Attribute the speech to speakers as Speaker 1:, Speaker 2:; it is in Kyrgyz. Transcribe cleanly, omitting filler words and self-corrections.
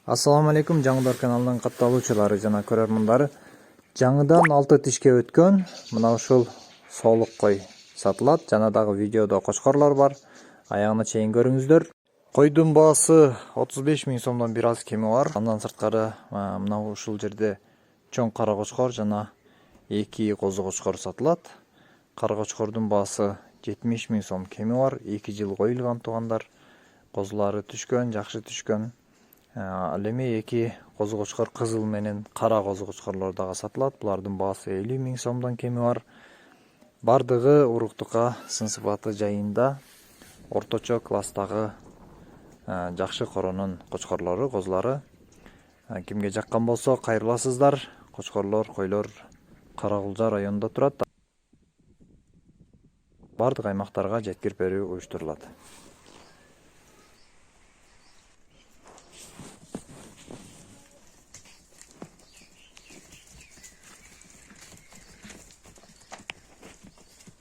Speaker 1: Assalamu алейкум, жаңыдар каналынын катталуучулары жана көрөрмандары. Жаңыдан 6 тишке өткөн мына ушул соолук кой сатылат. Жана дагы видеодо кочкорлор бар. Аягына чейин көрүңүздөр. Койдун баасы 35 000 сомдон бир аз кеми бар. Андан сырткары мына ушул жерде чоң кара кочкор жана 2 козу кочкор сатылат. Кара кочкордун баасы 70 000 сом кеми бар. 2 жыл коюлган туугандар. Козулары түшкөн, жакшы түшкөн. Ал эми 2 козу кочкор кызыл менен кара козу кочкорлор дагы сатылат. Булардын баасы 50 000 сомдон кеми бар. Бардыгы уруктукка сын сыпаты жайында орточо класстагы жакшы коронун кочкорлору, козулары. Кимге жаккан болсо кайрыласыздар. Кочкорлор, койлор Каракулжа районунда турат. Бардык аймактарга жеткирип берүү уюштурулат.